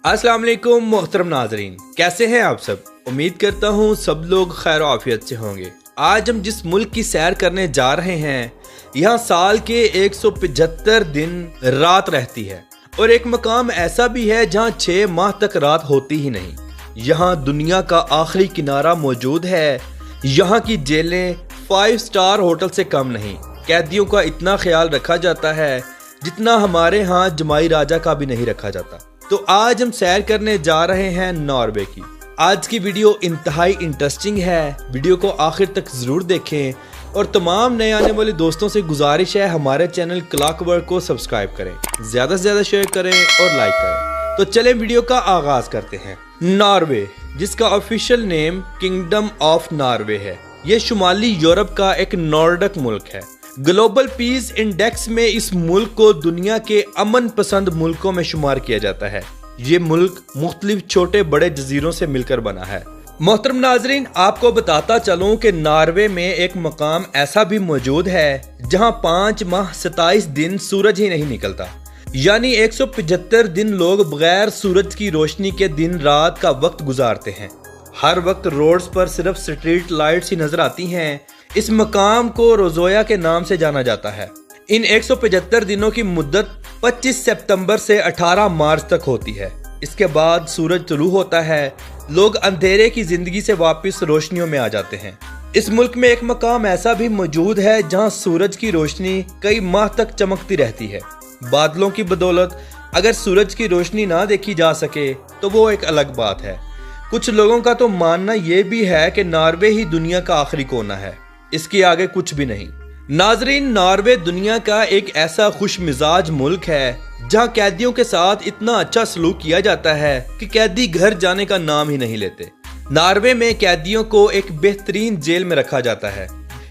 अस्सलाम वालेकुम मोहतरम नाजरीन, कैसे हैं आप सब। उम्मीद करता हूँ सब लोग खैर आफियत से होंगे। आज हम जिस मुल्क की सैर करने जा रहे हैं, यहाँ साल के 175 दिन रात रहती है और एक मकाम ऐसा भी है जहाँ 6 माह तक रात होती ही नहीं। यहाँ दुनिया का आखिरी किनारा मौजूद है। यहाँ की जेलें 5 स्टार होटल से कम नहीं। कैदियों का इतना ख्याल रखा जाता है जितना हमारे यहाँ जमाई राजा का भी नहीं रखा जाता। तो आज हम सैर करने जा रहे हैं नॉर्वे की। आज की वीडियो इंतहाई इंटरेस्टिंग है, वीडियो को आखिर तक जरूर देखें और तमाम नए आने वाले दोस्तों से गुजारिश है हमारे चैनल क्लॉकवर्क को सब्सक्राइब करें, ज्यादा से ज्यादा शेयर करें और लाइक करें। तो चलें वीडियो का आगाज करते हैं। नॉर्वे, जिसका official name kingdom of Norway है, ये शुमाली यूरोप का एक नॉर्डिक मुल्क है। ग्लोबल पीस इंडेक्स में इस मुल्क को दुनिया के अमन पसंद मुल्कों में शुमार किया जाता है। ये मुल्क मुख्तलिफ छोटे बड़े जजीरों से मिलकर बना है। मोहतरम नाजरीन, आपको बताता चलूं कि नॉर्वे में एक मकाम ऐसा भी मौजूद है जहां 5 माह 27 दिन सूरज ही नहीं निकलता, यानी 175 दिन लोग बगैर सूरज की रोशनी के दिन रात का वक्त गुजारते हैं। हर वक्त रोड्स पर सिर्फ स्ट्रीट लाइट्स ही नजर आती हैं। इस मकाम को रोजोया के नाम से जाना जाता है। इन 175 दिनों की मुद्दत 25 सितंबर से 18 मार्च तक होती है। इसके बाद सूरज तुलू होता है, लोग अंधेरे की जिंदगी से वापस रोशनियों में आ जाते हैं। इस मुल्क में एक मकाम ऐसा भी मौजूद है जहां सूरज की रोशनी कई माह तक चमकती रहती है। बादलों की बदौलत अगर सूरज की रोशनी ना देखी जा सके तो वो एक अलग बात है। कुछ लोगों का तो मानना यह भी है कि नॉर्वे ही दुनिया का आखिरी कोना है, इसके आगे कुछ भी नहीं। नाजरीन, नॉर्वे दुनिया का एक ऐसा खुश मिजाज मुल्क है जहां कैदियों के साथ इतना अच्छा सलूक किया जाता है कि कैदी घर जाने का नाम ही नहीं लेते। नॉर्वे में कैदियों को एक बेहतरीन जेल में रखा जाता है।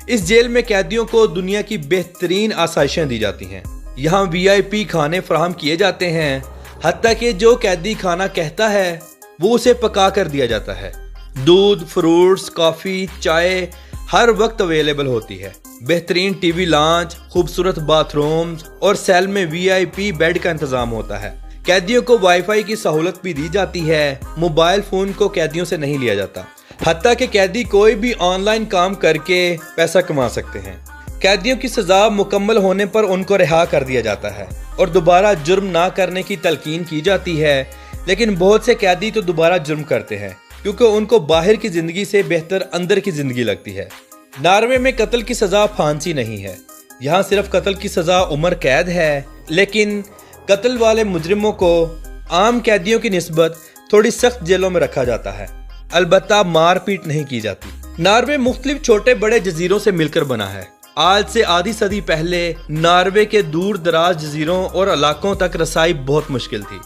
इस जेल में कैदियों को दुनिया की बेहतरीन आसाइशें दी जाती हैं। यहाँ VIP खाने फराहम किए जाते हैं, हत्ता कि जो कैदी खाना कहता है वो उसे पका कर दिया जाता है। दूध, फ्रूट्स, कॉफी, चाय हर वक्त अवेलेबल होती है। बेहतरीन टीवी लॉन्च, खूबसूरत बाथरूम्स और सेल में VIP बेड का इंतजाम होता है। कैदियों को वाईफाई की सहूलत भी दी जाती है। मोबाइल फोन को कैदियों से नहीं लिया जाता, हत्ता कि कैदी कोई भी ऑनलाइन काम करके पैसा कमा सकते हैं। कैदियों की सजा मुकम्मल होने पर उनको रिहा कर दिया जाता है और दोबारा जुर्म ना करने की तलकीन की जाती है। लेकिन बहुत से कैदी तो दोबारा जुर्म करते हैं क्योंकि उनको बाहर की जिंदगी से बेहतर अंदर की जिंदगी लगती है। नॉर्वे में कत्ल की सजा फांसी नहीं है, यहाँ सिर्फ कत्ल की सजा उम्र कैद है। लेकिन कत्ल वाले मुजरिमों को आम कैदियों की निस्बत थोड़ी सख्त जेलों में रखा जाता है, अलबत्ता मारपीट नहीं की जाती। नॉर्वे मुख्तलिफ छोटे बड़े जजीरों से मिलकर बना है। आज से आधी सदी पहले नॉर्वे के दूर दराज जजीरों और इलाकों तक रसाई बहुत मुश्किल थी,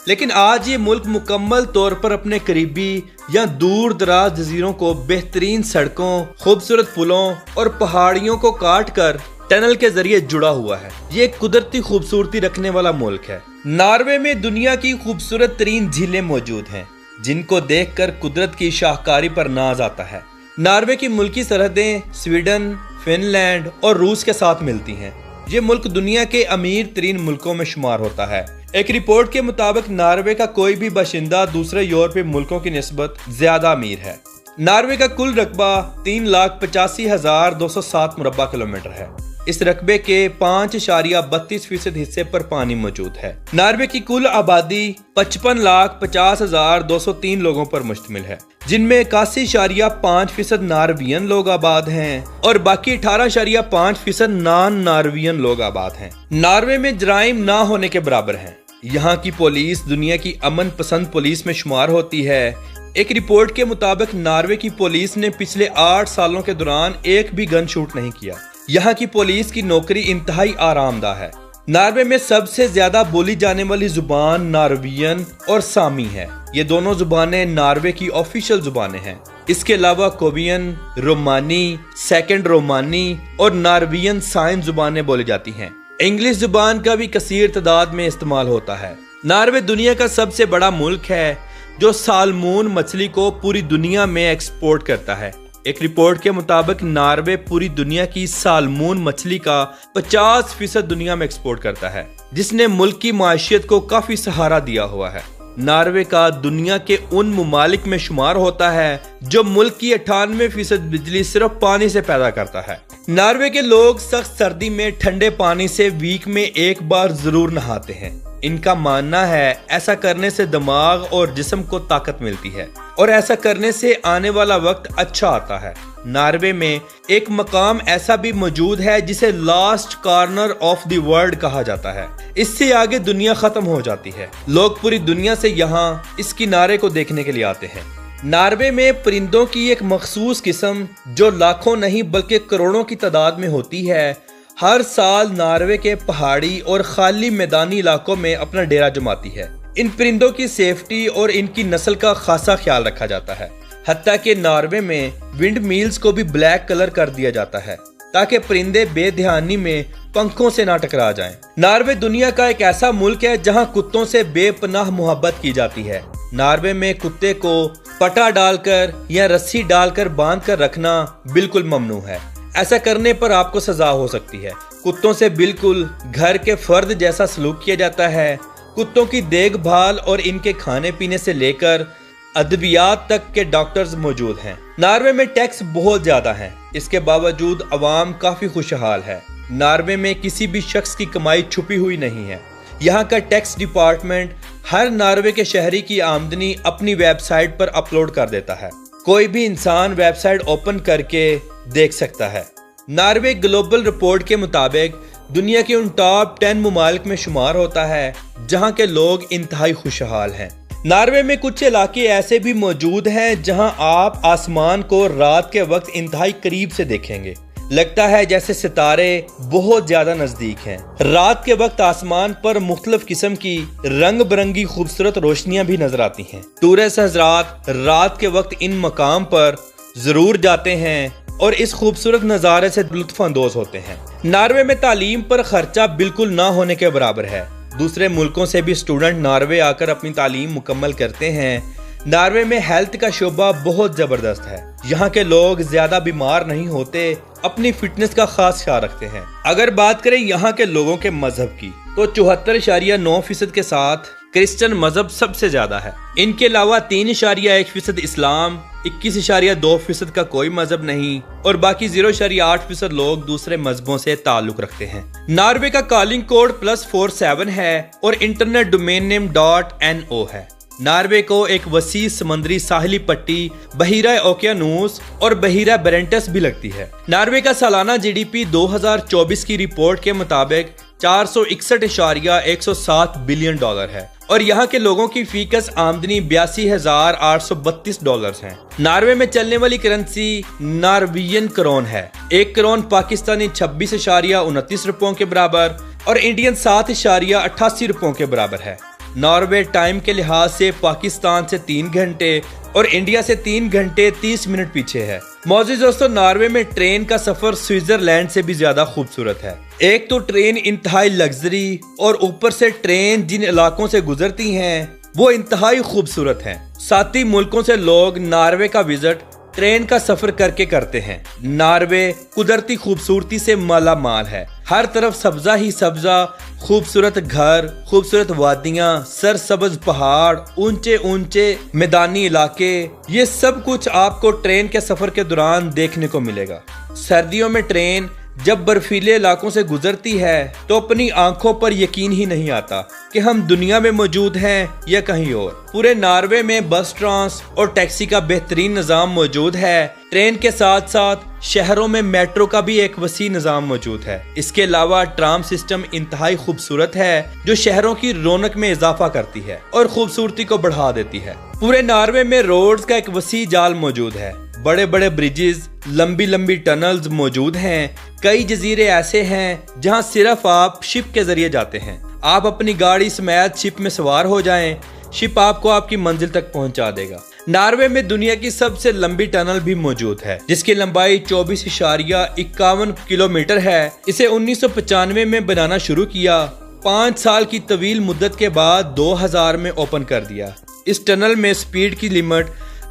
लेकिन आज ये मुल्क मुकम्मल तौर पर अपने करीबी या दूर दराज जजीरों को बेहतरीन सड़कों, खूबसूरत पुलों और पहाड़ियों को काट कर टनल के जरिए जुड़ा हुआ है। ये कुदरती खूबसूरती रखने वाला मुल्क है। नॉर्वे में दुनिया की खूबसूरत तरीन झीलें मौजूद हैं जिनको देखकर कुदरत की शाहकारी पर नाज आता है। नॉर्वे की मुल्की सरहदें स्वीडन, फिनलैंड और रूस के साथ मिलती हैं। ये मुल्क दुनिया के अमीर तरीन मुल्कों में शुमार होता है। एक रिपोर्ट के मुताबिक नॉर्वे का कोई भी बाशिंदा दूसरे यूरोपीय मुल्कों की निस्बत ज्यादा अमीर है। नॉर्वे का कुल रकबा 3,85,207 मुरब्बा किलोमीटर है। इस रकबे के 5.32% हिस्से पर पानी मौजूद है। नॉर्वे की कुल आबादी 55,50,203 लोगों पर मुश्तमिल है, जिनमें 81.5% नॉर्वियन लोग आबाद हैं और बाकी 18.5% नॉन नॉर्वियन लोग आबाद हैं। नॉर्वे में जराइम ना होने के बराबर हैं। यहाँ की पुलिस दुनिया की अमन पसंद पुलिस में शुमार होती है। एक रिपोर्ट के मुताबिक नॉर्वे की पुलिस ने पिछले 8 सालों के दौरान एक भी गन शूट नहीं किया। यहाँ की पुलिस की नौकरी इंतहाई आरामदाह है। नॉर्वे में सबसे ज्यादा बोली जाने वाली जुबान नॉर्वियन और सामी है। ये दोनों जुबानें नॉर्वे की ऑफिशियल जुबानें हैं। इसके अलावा कोवियन, रोमानी, सेकंड रोमानी और नॉर्वियन साइन जुबानें बोली जाती हैं। इंग्लिश जुबान का भी कसीर तादाद में इस्तेमाल होता है। नॉर्वे दुनिया का सबसे बड़ा मुल्क है जो सालमोन मछली को पूरी दुनिया में एक्सपोर्ट करता है। एक रिपोर्ट के मुताबिक नॉर्वे पूरी दुनिया की सालमोन मछली का 50% दुनिया में एक्सपोर्ट करता है, जिसने मुल्क की माशियत को काफी सहारा दिया हुआ है। नार्वे का दुनिया के उन ममालिक में शुमार होता है जो मुल्क की 98% बिजली सिर्फ पानी से पैदा करता है। नार्वे के लोग सख्त सर्दी में ठंडे पानी से वीक में एक बार जरूर नहाते हैं। इनका मानना है ऐसा करने से दिमाग और जिस्म को ताकत मिलती है और ऐसा करने से आने वाला वक्त अच्छा आता है। नार्वे में एक मकाम ऐसा भी मौजूद है जिसे last corner of the world कहा जाता है। इससे आगे दुनिया खत्म हो जाती है। लोग पूरी दुनिया से यहाँ इस किनारे को देखने के लिए आते हैं। नार्वे में परिंदों की एक मखसूस किस्म जो लाखों नहीं बल्कि करोड़ों की तादाद में होती है, हर साल नार्वे के पहाड़ी और खाली मैदानी इलाकों में अपना डेरा जमाती है। इन परिंदों की सेफ्टी और इनकी नस्ल का खासा ख्याल रखा जाता है। हत्ता कि नार्वे में विंड मील्स को भी ब्लैक कलर कर दिया जाता है ताकि परिंदे बेध्यानी में पंखों से ना टकरा जाएं। नार्वे दुनिया का एक ऐसा मुल्क है जहां कुत्तों से बेपनाह मोहब्बत की जाती है। नार्वे में कुत्ते को पटा डालकर या रस्सी डालकर बांध कर रखना बिल्कुल ममनू है। ऐसा करने पर आपको सजा हो सकती है। कुत्तों से बिल्कुल घर के फर्द जैसा सलूक किया जाता है। कुत्तों की देखभाल और इनके खाने पीने से लेकर अद्वियात तक के डॉक्टर्स मौजूद हैं। नार्वे में टैक्स बहुत ज्यादा है, इसके बावजूद अवाम काफी खुशहाल है। नार्वे में किसी भी शख्स की कमाई छुपी हुई नहीं है। यहाँ का टैक्स डिपार्टमेंट हर नार्वे के शहरी की आमदनी अपनी वेबसाइट पर अपलोड कर देता है। कोई भी इंसान वेबसाइट ओपन करके देख सकता है। नार्वे ग्लोबल रिपोर्ट के मुताबिक दुनिया के उन टॉप 10 ममालिक में शुमार होता है जहाँ के लोग इंतहाई खुशहाल हैं। नार्वे में कुछ इलाके ऐसे भी मौजूद हैं जहां आप आसमान को रात के वक्त इंतहाई करीब से देखेंगे। लगता है जैसे सितारे बहुत ज्यादा नजदीक हैं। रात के वक्त आसमान पर मुख्तलिफ किस्म की रंग बिरंगी खूबसूरत रोशनियां भी नजर आती हैं। टूरिस्ट हजरात रात के वक्त इन मकाम पर जरूर जाते हैं और इस खूबसूरत नज़ारे से लुत्फ अंदोज होते हैं। नार्वे में तालीम पर खर्चा बिल्कुल ना होने के बराबर है। दूसरे मुल्कों से भी स्टूडेंट नार्वे आकर अपनी तालीम मुकम्मल करते हैं। नार्वे में हेल्थ का शोबा बहुत जबरदस्त है। यहाँ के लोग ज्यादा बीमार नहीं होते, अपनी फिटनेस का खास ख्याल रखते हैं। अगर बात करें यहाँ के लोगों के मजहब की तो 74.9% के साथ क्रिश्चियन मजहब सबसे ज्यादा है। इनके अलावा 3.1% इस्लाम, 21.2% का कोई मजहब नहीं और बाकी 0.8% लोग दूसरे मजहबों से ताल्लुक रखते हैं। नार्वे का कॉलिंग कोड +47 है और इंटरनेट डोमेन नेम .no है। नार्वे को एक वसी समुद्री साहिली पट्टी बहीरा ओकियानूस और बहीरा बेरेंटस भी लगती है। नार्वे का सालाना जीडीपी 2024 की रिपोर्ट के मुताबिक 461.107 बिलियन डॉलर है और यहाँ के लोगों की फीकस आमदनी 82,832 डॉलर है। नार्वे में चलने वाली करेंसी नॉर्वेजियन क्रोन है। 1 क्रोन पाकिस्तानी 26.29 रुपयों के बराबर और इंडियन 7.88 रुपयों के बराबर है। नॉर्वे टाइम के लिहाज से पाकिस्तान से 3 घंटे और इंडिया से 3 घंटे 30 मिनट पीछे है। मौजूद दोस्तों, नार्वे में ट्रेन का सफर स्विट्जरलैंड से भी ज्यादा खूबसूरत है। एक तो ट्रेन इंतहाई लग्जरी और ऊपर से ट्रेन जिन इलाकों से गुजरती हैं वो इंतहाई खूबसूरत हैं। साथ ही मुल्कों से लोग नार्वे का विजिट ट्रेन का सफर करके करते हैं। नार्वे कुदरती खूबसूरती से माला माल है। हर तरफ सब्जा ही सब्जा, खूबसूरत घर, खूबसूरत वादियां, सरसब्ज पहाड़, ऊंचे ऊंचे मैदानी इलाके, ये सब कुछ आपको ट्रेन के सफर के दौरान देखने को मिलेगा। सर्दियों में ट्रेन जब बर्फीले इलाकों से गुजरती है तो अपनी आंखों पर यकीन ही नहीं आता कि हम दुनिया में मौजूद हैं या कहीं और। पूरे नार्वे में बस ट्रांस और टैक्सी का बेहतरीन निज़ाम मौजूद है। ट्रेन के साथ साथ शहरों में मेट्रो का भी एक वसी निज़ाम मौजूद है। इसके अलावा ट्राम सिस्टम इंतहाई खूबसूरत है जो शहरों की रौनक में इजाफा करती है और खूबसूरती को बढ़ा देती है। पूरे नार्वे में रोड्स का एक वसी जाल मौजूद है। बड़े बड़े ब्रिजेस, लंबी लंबी टनल्स मौजूद हैं। कई जजीरे ऐसे हैं जहां सिर्फ आप शिप के जरिए जाते हैं। आप अपनी गाड़ी समेत शिप में सवार हो जाएं, शिप आपको आपकी मंजिल तक पहुंचा देगा। नार्वे में दुनिया की सबसे लंबी टनल भी मौजूद है जिसकी लंबाई 24.51 किलोमीटर है। इसे 1995 में बनाना शुरू किया। 5 साल की तवील मुद्दत के बाद 2000 में ओपन कर दिया। इस टनल में स्पीड की लिमिट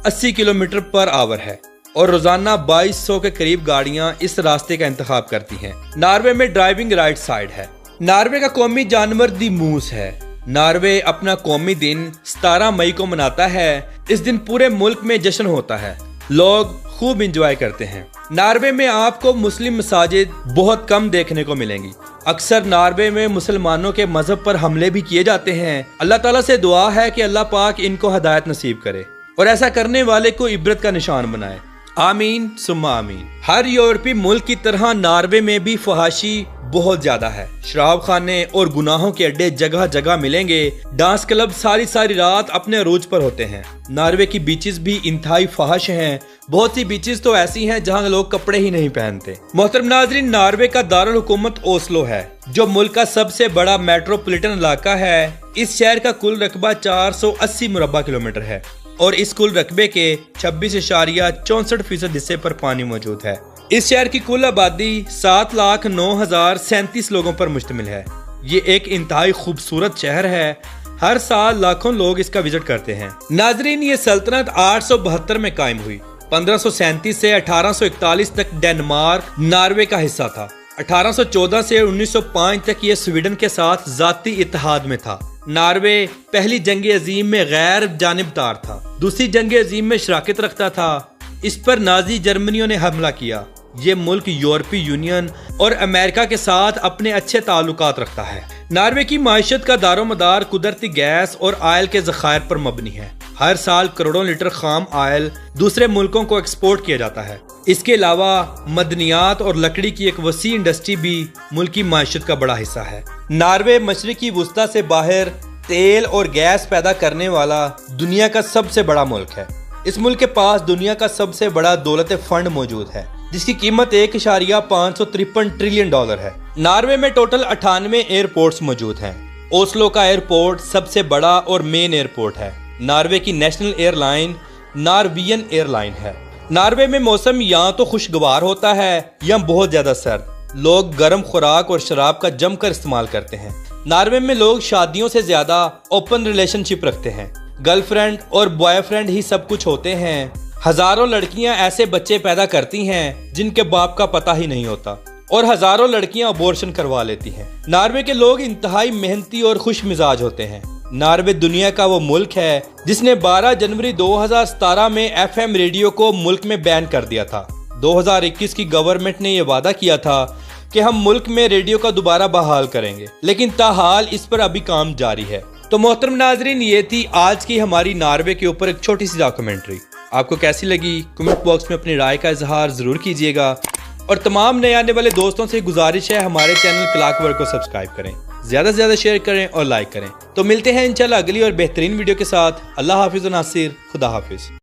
80 किलोमीटर पर आवर है और रोजाना 2200 के करीब गाड़ियां इस रास्ते का इंतखाब करती हैं। नार्वे में ड्राइविंग राइट साइड है। नार्वे का कौमी जानवर दी मूस है। नार्वे अपना कौमी दिन 17 मई को मनाता है। इस दिन पूरे मुल्क में जश्न होता है, लोग खूब एंजॉय करते हैं। नार्वे में आपको मुस्लिम मसाजिद बहुत कम देखने को मिलेंगी। अक्सर नार्वे में मुसलमानों के मजहब पर हमले भी किए जाते हैं। अल्लाह ताला से दुआ है कि अल्लाह पाक इनको हिदायत नसीब करे और ऐसा करने वाले को इबरत का निशान बनाए। आमीन सुम्मा आमीन। हर यूरोपीय मुल्क की तरह नार्वे में भी फहाशी बहुत ज्यादा है। शराब खाने और गुनाहों के अड्डे जगह जगह मिलेंगे। डांस क्लब सारी सारी रात अपने अरूज पर होते हैं। नार्वे की बीचेस भी इंतहाई फहाश हैं। बहुत सी बीचेस तो ऐसी हैं जहां लोग कपड़े ही नहीं पहनते। मोहतरम नाजरीन, नार्वे का दारुल हुकूमत ओस्लो है, जो मुल्क का सबसे बड़ा मेट्रोपॉलिटन इलाका है। इस शहर का कुल रकबा 480 मुरब्बा किलोमीटर है और इस कुल रकबे के 26.64% हिस्से पर पानी मौजूद है। इस शहर की कुल आबादी 7,09,037 लोगों पर मुश्तमिल है। ये एक इंतहाई खूबसूरत शहर है। हर साल लाखों लोग इसका विजिट करते हैं। नाजरीन, ये सल्तनत 872 में कायम हुई। 1537 से 1841 तक डेनमार्क नार्वे का हिस्सा था। 1814 से 1905 तक ये स्वीडन के साथ जाती इत्तेहाद में था। नार्वे पहली जंग अजीम में गैर जानिबदार था, दूसरी जंग अजीम में शराकत रखता था। इस पर नाजी जर्मनियों ने हमला किया। ये मुल्क यूरोपीय यूनियन और अमेरिका के साथ अपने अच्छे ताल्लुकात रखता है। नार्वे की माइशत का दारोमदार कुदरती गैस और आयल के जखायर पर मबनी है। हर साल करोड़ों लीटर खाम आयल दूसरे मुल्कों को एक्सपोर्ट किया जाता है। इसके अलावा मदनियात और लकड़ी की एक वसी इंडस्ट्री भी मुल्क की माइशत का बड़ा हिस्सा है। नार्वे मशरिकी वुस्ता से बाहर तेल और गैस पैदा करने वाला दुनिया का सबसे बड़ा मुल्क है। इस मुल्क के पास दुनिया का सबसे बड़ा दौलत फंड मौजूद है, जिसकी कीमत 1.553 ट्रिलियन डॉलर है। नार्वे में टोटल 98 एयरपोर्ट्स मौजूद हैं। ओस्लो का एयरपोर्ट सबसे बड़ा और मेन एयरपोर्ट है। नार्वे की नेशनल एयरलाइन नॉर्वियन एयरलाइन है। नार्वे में मौसम या तो खुशगवार होता है या बहुत ज्यादा सर्द। लोग गर्म खुराक और शराब का जमकर इस्तेमाल करते हैं। नार्वे में लोग शादियों से ज्यादा ओपन रिलेशनशिप रखते हैं। गर्लफ्रेंड और बॉयफ्रेंड ही सब कुछ होते हैं। हजारों लड़कियां ऐसे बच्चे पैदा करती हैं जिनके बाप का पता ही नहीं होता और हजारों लड़कियां अबॉर्शन करवा लेती हैं। नार्वे के लोग इंतहाई मेहनती और खुश मिजाज होते हैं। नार्वे दुनिया का वो मुल्क है जिसने 12 जनवरी 2017 में FM रेडियो को मुल्क में बैन कर दिया था। 2021 की गवर्नमेंट ने यह वादा किया था कि हम मुल्क में रेडियो का दोबारा बहाल करेंगे, लेकिन ताहाल इस पर अभी काम जारी है। तो मोहतरम नाजरीन, ये थी आज की हमारी नार्वे के ऊपर एक छोटी सी डॉक्यूमेंट्री। आपको कैसी लगी कमेंट बॉक्स में अपनी राय का इजहार जरूर कीजिएगा और तमाम नए आने वाले दोस्तों से गुजारिश है हमारे चैनल क्लॉकवर्क को सब्सक्राइब करें, ज्यादा से ज्यादा शेयर करें और लाइक करें। तो मिलते हैं इंशाल्लाह अगली और बेहतरीन वीडियो के साथ। अल्लाह हाफिज नासिर, खुदा हाफिज।